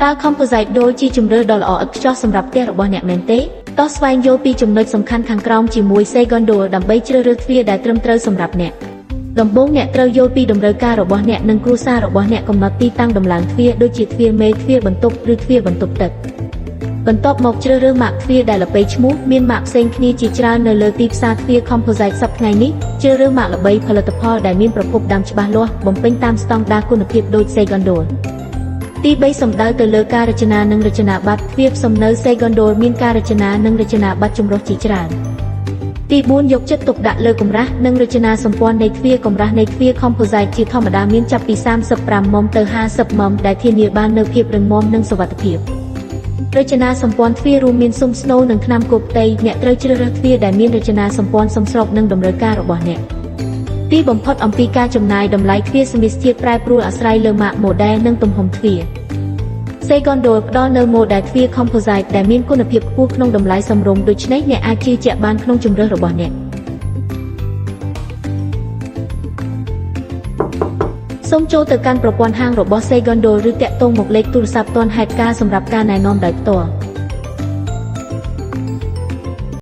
តើ composite ដូចជាជម្រើសដ៏ល្អឥតខ្ចោះសម្រាប់ផ្ទះរបស់អ្នកមែនទេតោះស្វែងយល់ពីចំណុចសំខាន់ខាងក្រោមជាមួយ Segundo ដើម្បីជ្រើសរើសទ្វារដែលត្រឹមត្រូវសម្រាប់អ្នកដំបូងអ្នកត្រូវយល់ពីតម្រូវការរបស់អ្នកនិងគ្រួសាររបស់អ្នកកំណត់ទីតាំងដំឡើងទ្វារដូចជាទ្វារមេទ្វារបន្ទប់ឬទ្វារបន្ទប់ទឹកបន្ទាប់មកជ្រើសរើសម៉ាកទ្វារដែលល្បីឈ្មោះមានម៉ាកផ្សេងគ្នាជាច្រើននៅលើទីផ្សារទ្វារ composite សប្តាហ៍ថ្ងៃនេះជ្រើសរើសម៉ាកល្បីផលិតផលដែលមានប្រភពដើមច្បាស់លាស់បំពេញតាមស្តង់ដារគុណភាពដូច Segundo ទី3សំដៅទៅលើការរចនានិងរចនាប័ទ្មទ្វារផ្សំនៅ Segundo មានការរចនានិងរចនាប័ទ្មចម្រុះជាច្រើនទី4យកចិត្តទុកដាក់លើកម្រាស់និងរចនាសម្ព័ន្ធនៃទ្វារកម្រាស់នៃទ្វារ composite ជាធម្មតាមានចាប់ពី35 មុំទៅ50 មុំដែលធានាបាននូវភាពរឹងមាំនិងសុវត្ថិភាពរចនាសម្ព័ន្ធទ្វាររួមមានស៊ុមស្នូលនិងថ្នាំគប់ផ្ទៃអ្នកត្រូវជ្រើសរើសទ្វារដែលមានរចនាសម្ព័ន្ធសមស្របនឹងតម្រូវការរបស់អ្នកទីបំផុតអំពីការចំណាយតម្លៃទ្វារសមាសធាតុប្រែប្រួលអាស្រ័យលើម៉ាក model និងទំហំទ្វារ Segundo ផ្ដល់នូវ model ទ្វារ composite ដែលមានគុណភាពខ្ពស់ក្នុងតម្លៃសមរម្យដូច្នេះអ្នកអាចជឿជាក់បានក្នុងជម្រើសរបស់អ្នកសូមចូលទៅកាន់ប្រព័ន្ធហាងរបស់ Segundo ឬតាក់ទងមកលេខទូរស័ព្ទទាន់ហេតុការណ៍សម្រាប់ការណែនាំដោយផ្ទាល់